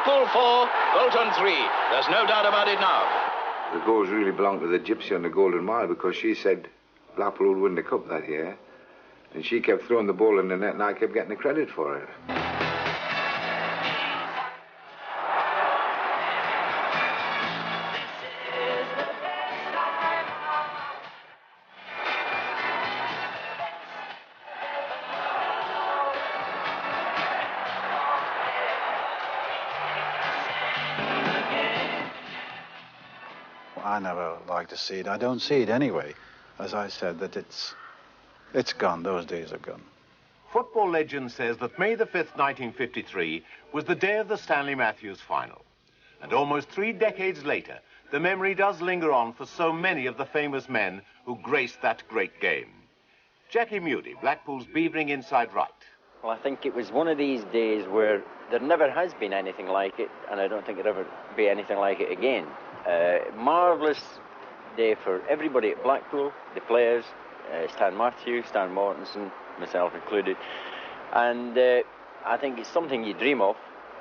Blackpool 4, Bolton 3. There's no doubt about it now. The goals really belong to the gypsy on the Golden Mile because she said Blackpool would win the cup that year. And she kept throwing the ball in the net and I kept getting the credit for it. I never like to see it. I don't see it anyway. As I said, that it's gone. Those days are gone. Football legend says that May the 5th, 1953, was the day of the Stanley Matthews final. And almost 3 decades later, the memory does linger on for so many of the famous men who graced that great game. Jackie Mudie, Blackpool's beavering inside right. Well, I think it was one of these days where there never has been anything like it, and I don't think there'll ever be anything like it again. Marvellous day for everybody at Blackpool, the players, Stan Matthews, Stan Mortensen, myself included. And I think it's something you dream of,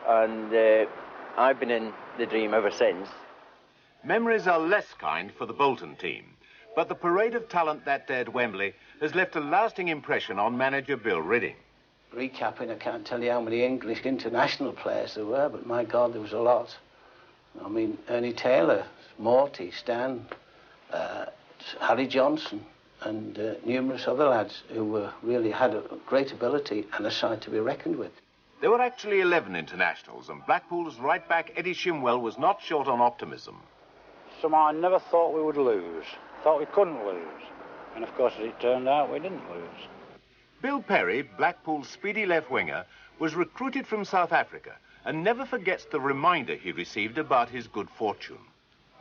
and I've been in the dream ever since. Memories are less kind for the Bolton team, but the parade of talent that day at Wembley has left a lasting impression on manager Bill Ridding. Recapping, I can't tell you how many English international players there were, but my God, there was a lot. I mean, Ernie Taylor, Morty, Stan, Harry Johnson, and numerous other lads who really had a great ability and a side to be reckoned with. There were actually 11 internationals, and Blackpool's right-back Eddie Shimwell was not short on optimism. Somehow I never thought we would lose. Thought we couldn't lose. And of course, as it turned out, we didn't lose. Bill Perry, Blackpool's speedy left winger, was recruited from South Africa and never forgets the reminder he received about his good fortune.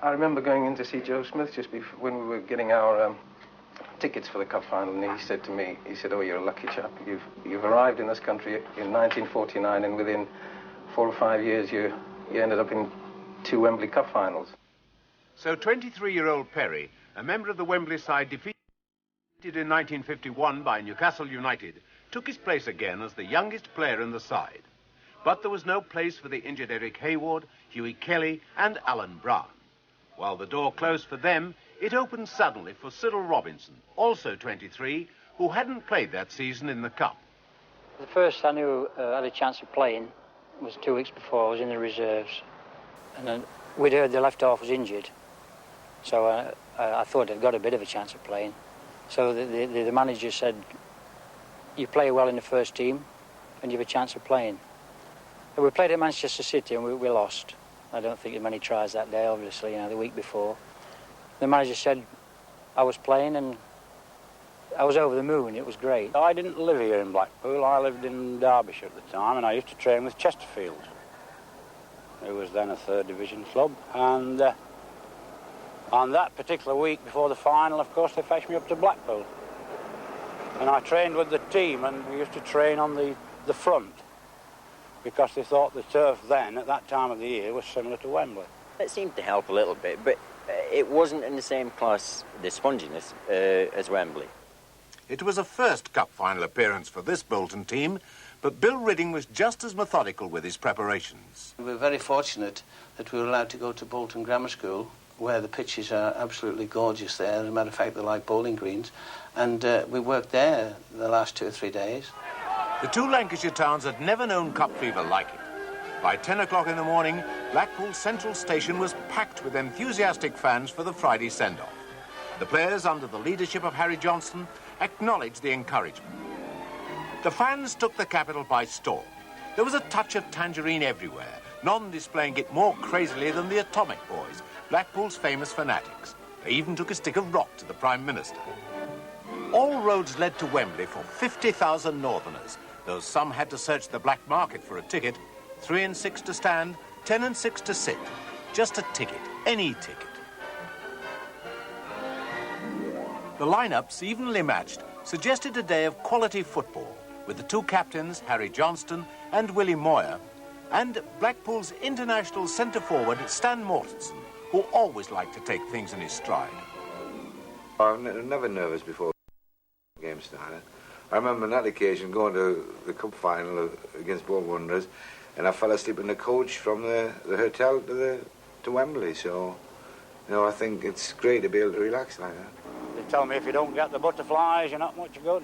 I remember going in to see Joe Smith just before, when we were getting our tickets for the cup final, and he said to me, he said, "Oh, you're a lucky chap. You've arrived in this country in 1949, and within 4 or 5 years you ended up in 2 Wembley Cup finals." So 23-year-old Perry, a member of the Wembley side defeated in 1951 by Newcastle United, took his place again as the youngest player in the side. But there was no place for the injured Eric Hayward, Hughie Kelly and Alan Brown. While the door closed for them, it opened suddenly for Cyril Robinson, also 23, who hadn't played that season in the Cup. The first I knew I had a chance of playing was 2 weeks before. I was in the reserves. And then we'd heard the left half was injured. So I thought I'd got a bit of a chance of playing. So the manager said, "You play well in the first team and you have a chance of playing." And we played at Manchester City and we lost. I don't think there were many tries that day, obviously, the week before. The manager said I was playing and I was over the moon. It was great. I didn't live here in Blackpool. I lived in Derbyshire at the time, and I used to train with Chesterfield, who was then a 3rd Division club. And on that particular week before the final, of course, they fetched me up to Blackpool. And I trained with the team, and we used to train on the front, because they thought the turf then, at that time of the year, was similar to Wembley. It seemed to help a little bit, but it wasn't in the same class, the sponginess, as Wembley. It was a first Cup final appearance for this Bolton team, but Bill Ridding was just as methodical with his preparations. We were very fortunate that we were allowed to go to Bolton Grammar School, where the pitches are absolutely gorgeous there. As a matter of fact, they're like bowling greens. And we worked there the last 2 or 3 days. The 2 Lancashire towns had never known cup fever like it. By 10 o'clock in the morning, Blackpool Central Station was packed with enthusiastic fans for the Friday send-off. The players, under the leadership of Harry Johnson, acknowledged the encouragement. The fans took the capital by storm. There was a touch of tangerine everywhere, none displaying it more crazily than the Atomic Boys, Blackpool's famous fanatics. They even took a stick of rock to the Prime Minister. All roads led to Wembley for 50,000 Northerners, though some had to search the black market for a ticket. 3 and 6 to stand, 10 and 6 to sit. Just a ticket, any ticket. The lineups, evenly matched, suggested a day of quality football, with the 2 captains, Harry Johnston and Willie Moir, and Blackpool's international centre-forward, Stan Mortensen, who always liked to take things in his stride. I'm never nervous before the game started. I remember on that occasion going to the cup final against Bolton Wanderers, and I fell asleep in the coach from the hotel to Wembley. So, you know, I think it's great to be able to relax like that. They tell me if you don't get the butterflies, you're not much good.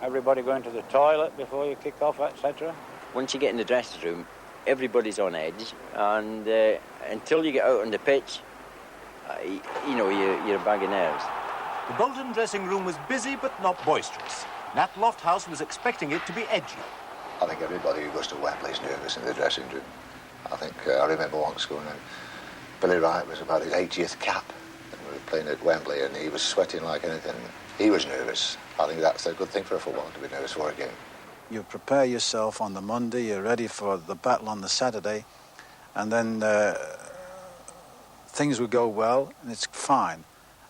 Everybody going to the toilet before you kick off, etc. Once you get in the dressing room, everybody's on edge, and until you get out on the pitch, you know, you're a bag of nerves. The Bolton dressing room was busy but not boisterous. Nat Lofthouse was expecting it to be edgy. I think everybody who goes to Wembley is nervous in the dressing room. I think I remember once going and Billy Wright was about his 80th cap, and we were playing at Wembley, and he was sweating like anything. He was nervous. I think that's a good thing for a footballer, to be nervous for a game. You prepare yourself on the Monday, you're ready for the battle on the Saturday, and then things will go well, and it's fine.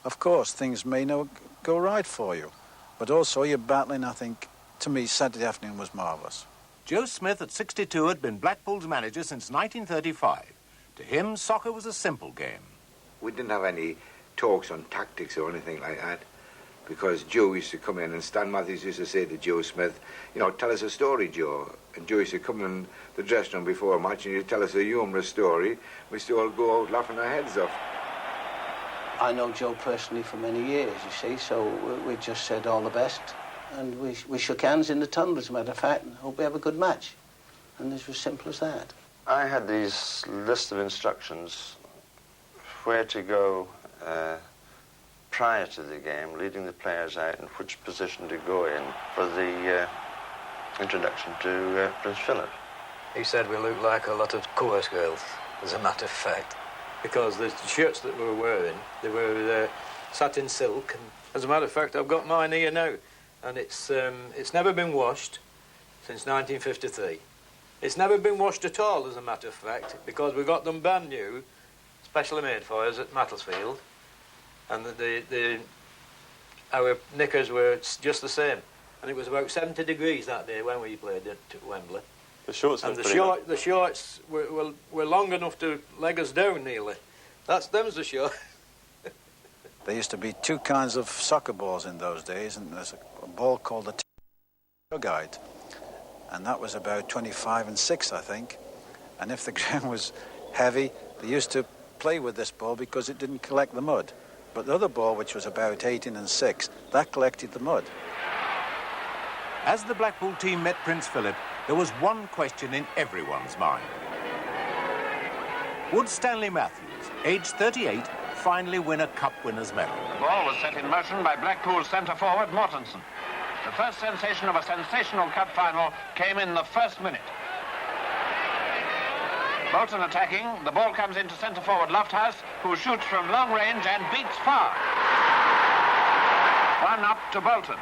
Of course, things may not go right for you, but also you're battling. I think, to me, Saturday afternoon was marvellous. Joe Smith, at 62, had been Blackpool's manager since 1935. To him, soccer was a simple game. We didn't have any talks on tactics or anything like that, because Joe used to come in, and Stan Matthews used to say to Joe Smith, you know, tell us a story, Joe. And Joe used to come in the dressing room before a match and he'd tell us a humorous story. We used to all go out laughing our heads off. I know Joe personally for many years, you see, so we just said all the best. And we shook hands in the tunnel, as a matter of fact, and hope we have a good match. And it's as simple as that. I had these list of instructions where to go prior to the game, leading the players out, and which position to go in for the introduction to Prince Philip. He said we looked like a lot of chorus girls, as a matter of fact, because the shirts that we were wearing, they were satin silk, and as a matter of fact, I've got mine here now, and it's never been washed since 1953. It's never been washed at all, as a matter of fact, because we got them brand new, specially made for us at Macclesfield, and our knickers were just the same. And it was about 70 degrees that day when we played at Wembley. The shorts and the shorts were long enough to leg us down nearly. Them's the short. There used to be two kinds of soccer balls in those days, and there's a ball called the guide, and that was about 25 and 6, I think. And if the ground was heavy, they used to play with this ball because it didn't collect the mud. But the other ball, which was about 18 and 6, that collected the mud. As the Blackpool team met Prince Philip, there was one question in everyone's mind. Would Stanley Matthews, aged 38, finally win a Cup winner's medal? The ball was set in motion by Blackpool's centre-forward, Mortensen. The first sensation of a sensational Cup final came in the first minute. Bolton attacking, the ball comes into centre-forward Lofthouse, who shoots from long range and beats far. 1-up to Bolton.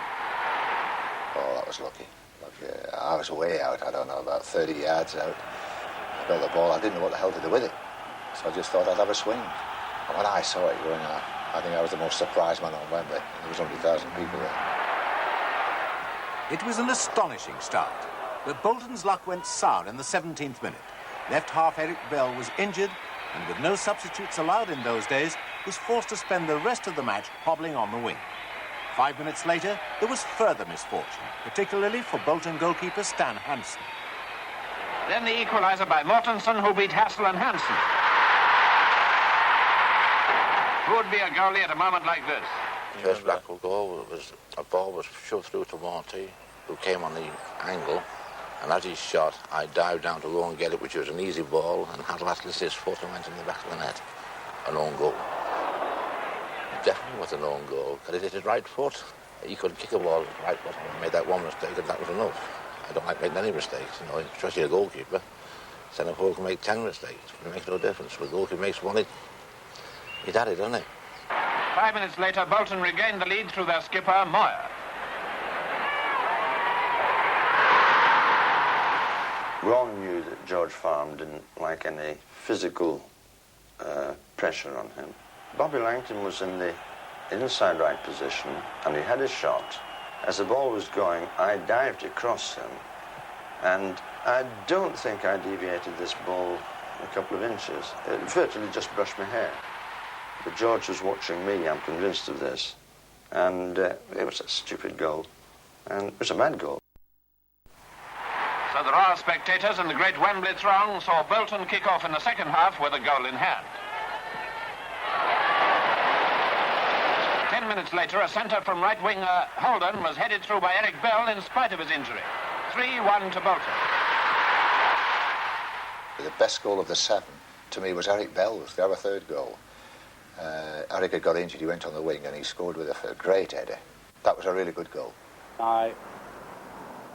Oh, that was lucky. I was way out, I don't know, about 30 yards out. I got the ball, I didn't know what the hell to do with it. So I just thought I'd have a swing. And when I saw it going out, I think I was the most surprised man on Wembley. There was 100,000 people there. It was an astonishing start, but Bolton's luck went sour in the 17th minute. Left half Eric Bell was injured, and with no substitutes allowed in those days, was forced to spend the rest of the match hobbling on the wing. 5 minutes later, there was further misfortune, particularly for Bolton goalkeeper Stan Hanson. Then the equaliser by Mortensen, who beat Hassel and Hanson. Who would be a goalie at a moment like this? The first Blackpool goal was a ball was shoved through to Morty, who came on the angle, and as he shot, I dived down to go and get it, which was an easy ball, and had Atlas his foot and went in the back of the net. An own goal. Definitely was an own goal, because it hit his right foot. He could kick a ball with his right foot and made that one mistake, and that was enough. I don't like making any mistakes, you know, especially a goalkeeper. Centre-forward can make 10 mistakes, but it makes no difference. If a goalkeeper makes one, he's at it, doesn't he? 5 minutes later, Bolton regained the lead through their skipper, Moir. Ron knew that George Farm didn't like any physical pressure on him. Bobby Langton was in the inside right position, and he had a shot. As the ball was going, I dived across him, and I don't think I deviated this ball a couple of inches. It virtually just brushed my hair. But George was watching me, I'm convinced of this, and it was a stupid goal, and it was a mad goal. So the royal spectators and the great Wembley throng saw Bolton kick off in the second half with a goal in hand. 10 minutes later, a centre from right winger Holden was headed through by Eric Bell in spite of his injury. 3-1 to Bolton. The best goal of the 7 to me was Eric Bell's, the other third goal. Eric had got injured, he went on the wing and he scored with a great header. That was a really good goal. I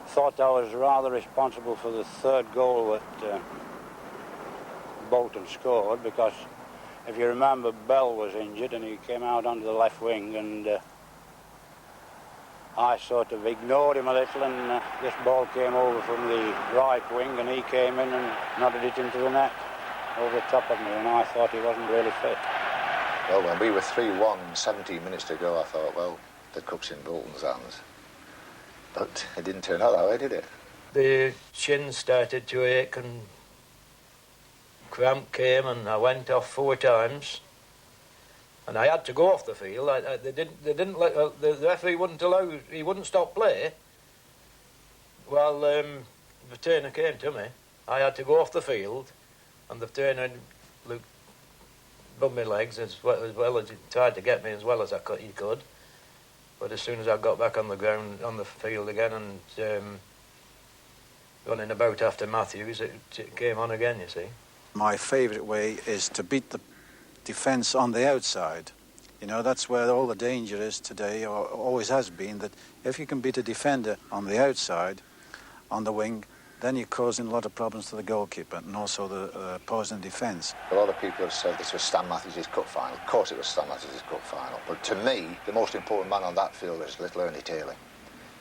thought I was rather responsible for the third goal that Bolton scored, because if you remember, Bell was injured and he came out onto the left wing, and I sort of ignored him a little, and this ball came over from the right wing and he came in and nodded it into the net over the top of me, and I thought he wasn't really fit. Well, when we were 3-1, 17 minutes to go, I thought, well, the cup's in Bolton's hands. But it didn't turn out that way, did it? The shin started to ache and cramp came, and I went off 4 times, and I had to go off the field. They didn't let the referee wouldn't allow. He wouldn't stop play. Well, the trainer came to me. I had to go off the field, and the trainer looked above my legs as well as he tried to get me as well as he could. But as soon as I got back on the ground, on the field again, and running about after Matthews, it came on again, you see. My favourite way is to beat the defence on the outside. You know, that's where all the danger is today, or always has been, that if you can beat a defender on the outside, on the wing, then you're causing a lot of problems to the goalkeeper and also the opposing defence. A lot of people have said this was Stan Matthews' cup final. Of course it was Stan Matthews' cup final. But to me, the most important man on that field is little Ernie Taylor.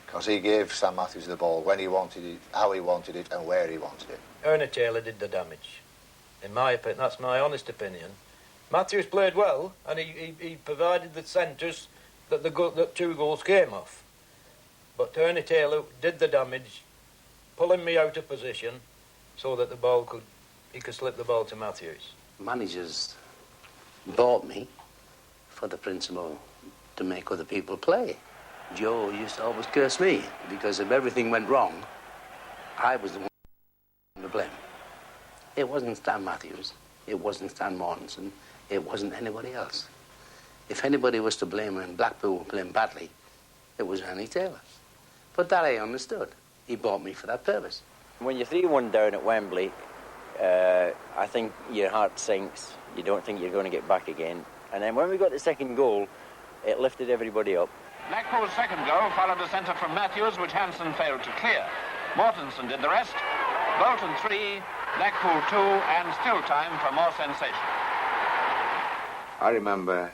Because he gave Stan Matthews the ball when he wanted it, how he wanted it, and where he wanted it. Ernie Taylor did the damage. In my opinion, that's my honest opinion. Matthews played well, and he provided the centres that 2 goals came off. But Ernie Taylor did the damage, pulling me out of position so that he could slip the ball to Matthews. Managers bought me for the principle to make other people play. Joe used to always curse me because if everything went wrong, I was the one to blame. It wasn't Stan Matthews, it wasn't Stan Mortensen, it wasn't anybody else. If anybody was to blame when Blackpool were playing badly, it was Ernie Taylor. But that I understood. He bought me for that purpose. When you're 3-1 down at Wembley, I think your heart sinks. You don't think you're going to get back again. And then when we got the second goal, it lifted everybody up. Blackpool's second goal followed a centre from Matthews, which Hanson failed to clear. Mortensen did the rest. Bolton 3, Blackpool 2, and still time for more sensation. I remember,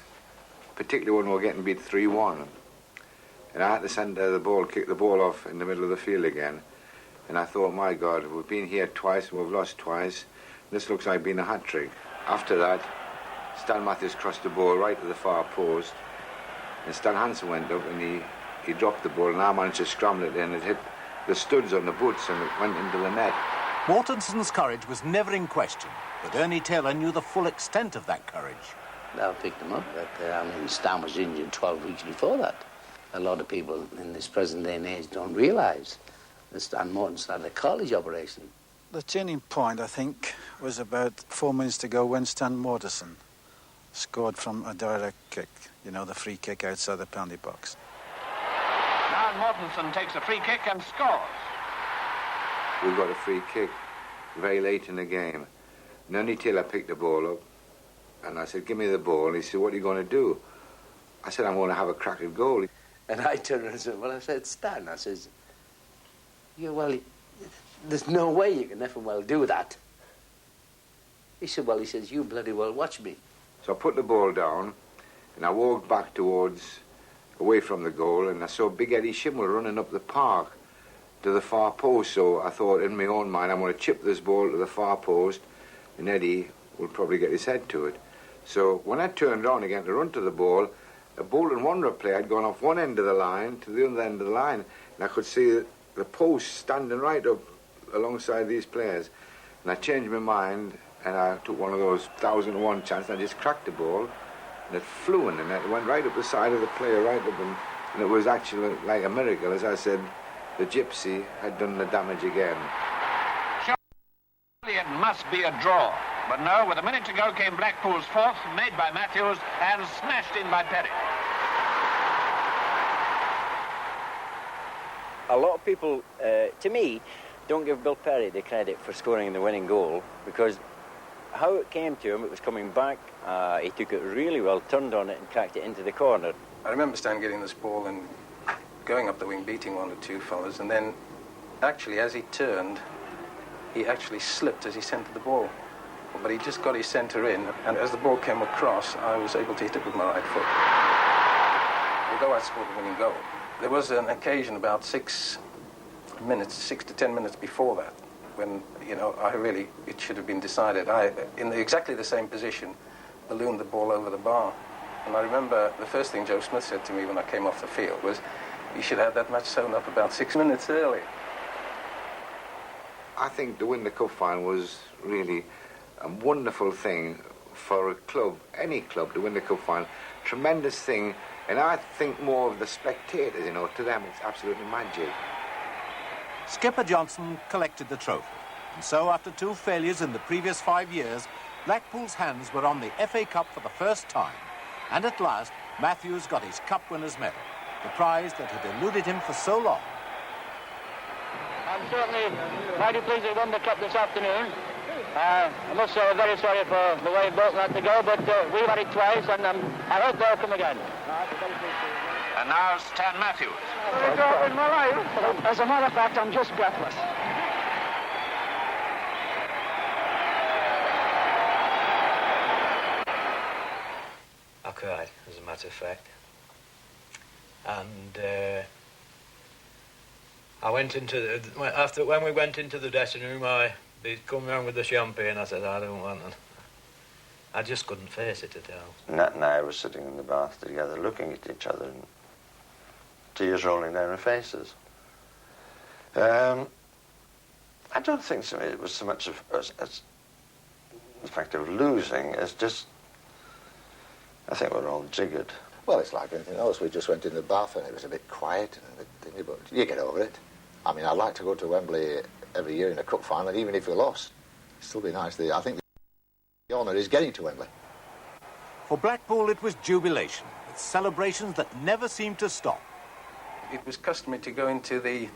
particularly when we were getting beat 3-1, and I had to send the ball, kick the ball off in the middle of the field again. And I thought, my God, we've been here twice and we've lost twice. This looks like being a hat-trick. After that, Stan Matthews crossed the ball right to the far post, and Stan Hanson went up and he dropped the ball, and I managed to scramble it in. It hit the studs on the boots and it went into the net. Mortensen's courage was never in question, but Ernie Taylor knew the full extent of that courage. I picked him up, but Stan was injured 12 weeks before that. A lot of people in this present day and age don't realise that Stan Mortensen had a college operation. The turning point, I think, was about 4 minutes to go when Stan Mortensen scored from a direct kick, you know, the free kick outside the penalty box. Now Mortensen takes a free kick and scores. We got a free kick very late in the game. And Ernie Taylor picked the ball up, and I said, give me the ball. And he said, what are you going to do? I said, I'm going to have a crack at goal. And I turned around and said, well, I said, Stan, I says, yeah, well, there's no way you can ever well do that. He said, well, he says, you bloody well watch me. So I put the ball down, and I walked back away from the goal, and I saw Big Eddie Shimwell running up the park to the far post. So I thought in my own mind, I'm going to chip this ball to the far post, and Eddie will probably get his head to it. So when I turned on again to run to the ball, a Bolton Wanderer player had gone off one end of the line to the other end of the line, and I could see the post standing right up alongside these players. And I changed my mind, and I took one of those 1,001 chances, and I just cracked the ball, and it flew in the net. It went right up the side of the player, right up, and it was actually like a miracle. As I said, the gypsy had done the damage again. must be a draw. But no, with a minute to go came Blackpool's fourth, made by Matthews and smashed in by Perry. A lot of people, to me, don't give Bill Perry the credit for scoring the winning goal, because how it came to him, it was coming back, he took it really well, turned on it and cracked it into the corner. I remember Stan getting this ball and going up the wing, beating one or two fellas, and then actually as he turned, he actually slipped as he centred the ball. But he just got his centre in, and as the ball came across, I was able to hit it with my right foot. Although I scored the winning goal. There was an occasion about 6 to 10 minutes before that, when, you know, it should have been decided. I, in exactly the same position, ballooned the ball over the bar. And I remember the first thing Joe Smith said to me when I came off the field was, you should have that match sewn up about 6 minutes early. I think to win the cup final was really a wonderful thing for a club, any club, to win the cup final. Tremendous thing. And I think more of the spectators, you know, to them it's absolutely magic. Skipper Johnson collected the trophy. And so, after 2 failures in the previous 5 years, Blackpool's hands were on the FA Cup for the first time. And at last, Matthews got his cup winner's medal, the prize that had eluded him for so long. I'm certainly mighty pleased they won the cup this afternoon. I must say I'm very sorry for the way Bolton had to go, but we've had it twice, and I hope they'll come again. And now Stan Matthews. In my life. As a matter of fact, I'm just breathless. I cried, as a matter of fact. And I went into when we went into the dressing room, they come round with the champagne. I said, I don't want it. I just couldn't face it at all. Nat and I were sitting in the bath together, looking at each other, and tears rolling down our faces. I don't think it was so much as the fact of losing as just, I think we're all jiggered. Well, it's like anything else. We just went in the bath and it was a bit quiet, and but you get over it. I mean, I'd like to go to Wembley every year in a cup final, even if we lost. It'd still be nice. I think the honour is getting to Wembley. For Blackpool, it was jubilation, with celebrations that never seemed to stop. It was customary to go into the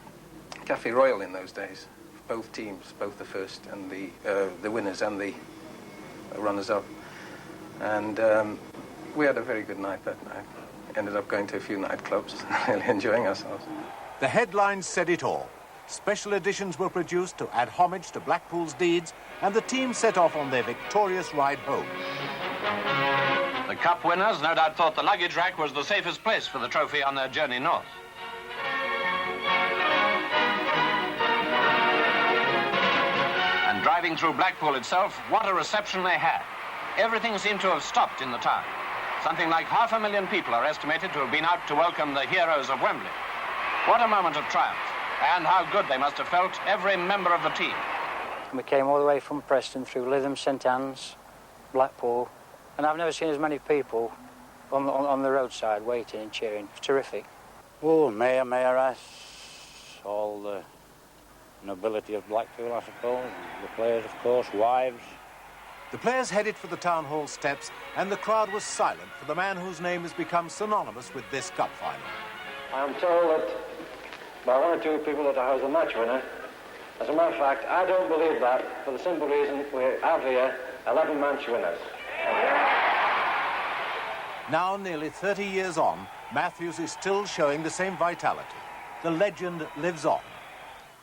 Café Royal in those days. Both teams, both the first and the winners and the runners-up. And we had a very good night that night. Ended up going to a few nightclubs, really enjoying ourselves. The headlines said it all. Special editions were produced to add homage to Blackpool's deeds, and the team set off on their victorious ride home. The cup winners no doubt thought the luggage rack was the safest place for the trophy on their journey north. And driving through Blackpool itself, what a reception they had. Everything seemed to have stopped in the town. Something like 500,000 people are estimated to have been out to welcome the heroes of Wembley. What a moment of triumph, and how good they must have felt, every member of the team. We came all the way from Preston through Lytham, St Anne's, Blackpool, and I've never seen as many people on the roadside waiting and cheering. It's terrific. Oh, Mayor, Mayoress, all the nobility of Blackpool, I suppose, the players, of course, wives. The players headed for the town hall steps, and the crowd was silent for the man whose name has become synonymous with this cup final. I'm told that by 1 or 2 people that I was the match winner. As a matter of fact, I don't believe that, for the simple reason we have here 11 match winners. Now, nearly 30 years on, Matthews is still showing the same vitality. The legend lives on.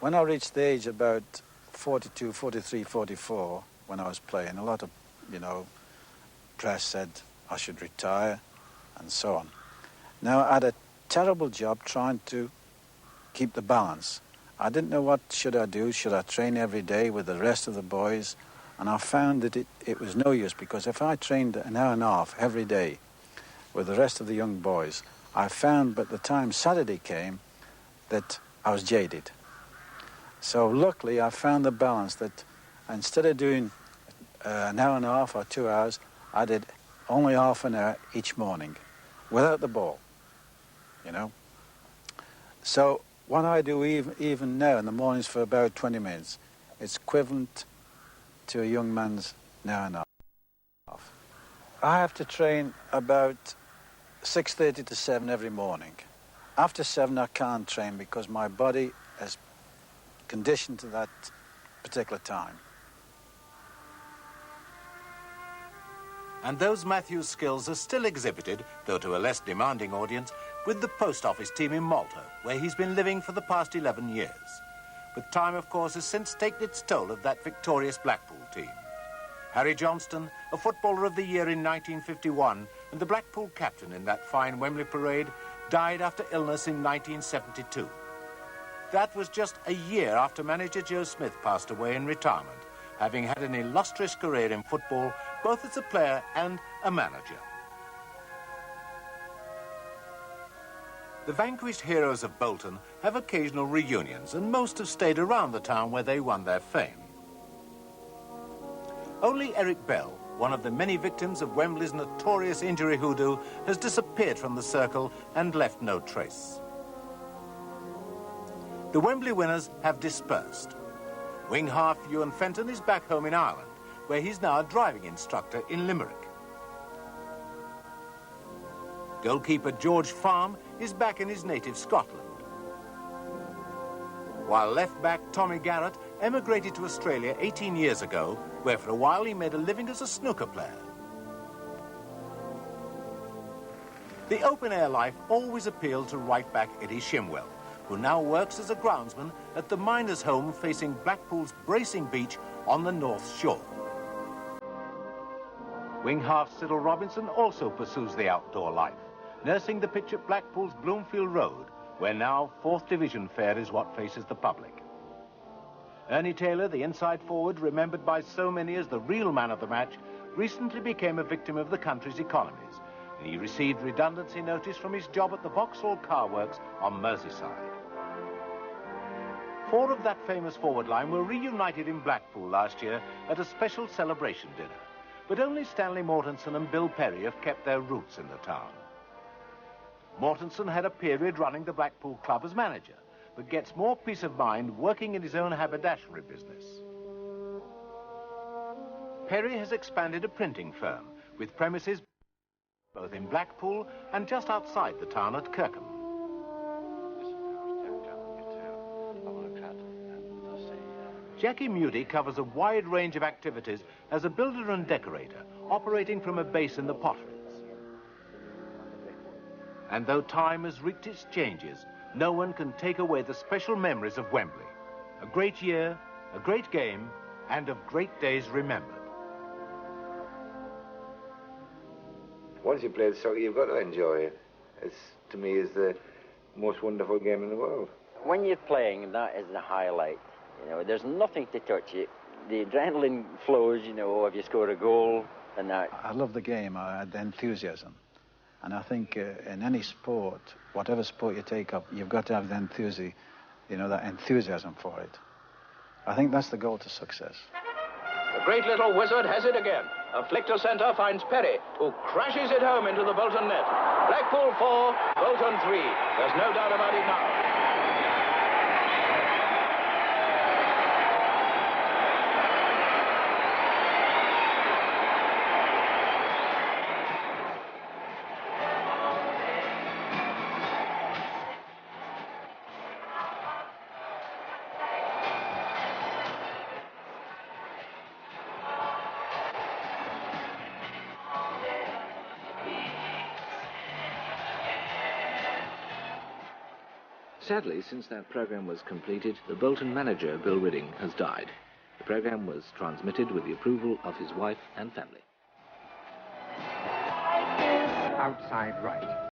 When I reached the age about 42, 43, 44, when I was playing, a lot of, press said I should retire and so on. Now, I had a terrible job trying to keep the balance. I didn't know what should I do. Should I train every day with the rest of the boys? And I found that it was no use, because if I trained an hour and a half every day with the rest of the young boys, I found by the time Saturday came that I was jaded. So luckily I found the balance that instead of doing an hour and a half or 2 hours, I did only half an hour each morning without the ball, So what I do even now in the mornings for about 20 minutes, it's equivalent to a young man's now and half. I have to train about 6:30 to 7 every morning. After 7 I can't train because my body is conditioned to that particular time. And those Matthews skills are still exhibited, though to a less demanding audience, with the post office team in Malta, where he's been living for the past 11 years. But time, of course, has since taken its toll of that victorious Blackpool team. Harry Johnston, a Footballer of the Year in 1951, and the Blackpool captain in that fine Wembley parade, died after illness in 1972. That was just a year after manager Joe Smith passed away in retirement, having had an illustrious career in football, both as a player and a manager. The vanquished heroes of Bolton have occasional reunions, and most have stayed around the town where they won their fame. Only Eric Bell, one of the many victims of Wembley's notorious injury hoodoo, has disappeared from the circle and left no trace. The Wembley winners have dispersed. Wing half Ewan Fenton is back home in Ireland, where he's now a driving instructor in Limerick. Goalkeeper George Farm is back in his native Scotland. While left-back Tommy Garrett emigrated to Australia 18 years ago, where for a while he made a living as a snooker player. The open-air life always appealed to right-back Eddie Shimwell, who now works as a groundsman at the miners' home facing Blackpool's bracing beach on the North Shore. Wing half Cyril Robinson also pursues the outdoor life, nursing the pitch at Blackpool's Bloomfield Road, where now 4th Division fare is what faces the public. Ernie Taylor, the inside forward, remembered by so many as the real man of the match, recently became a victim of the country's economies, and he received redundancy notice from his job at the Vauxhall Car Works on Merseyside. 4 of that famous forward line were reunited in Blackpool last year at a special celebration dinner, but only Stanley Mortensen and Bill Perry have kept their roots in the town. Mortensen had a period running the Blackpool club as manager, but gets more peace of mind working in his own haberdashery business. Perry has expanded a printing firm with premises both in Blackpool and just outside the town at Kirkham. Jackie Mudie covers a wide range of activities as a builder and decorator, operating from a base in the Potteries. And though time has reaped its changes, no one can take away the special memories of Wembley. A great year, a great game, and of great days remembered. Once you play soccer, you've got to enjoy it. It's, to me, is the most wonderful game in the world. When you're playing, that is the highlight. You know, there's nothing to touch it. The adrenaline flows, you know, if you score a goal and that. I love the game, the enthusiasm. And I think in any sport, whatever sport you take up, you've got to have the enthusiasm, you know, that enthusiasm for it. I think that's the goal to success. The great little wizard has it again. A flick to centre finds Perry, who crashes it home into the Bolton net. Blackpool 4, Bolton 3. There's no doubt about it now. Sadly, since that programme was completed, the Bolton manager, Bill Ridding, has died. The programme was transmitted with the approval of his wife and family. Outside right.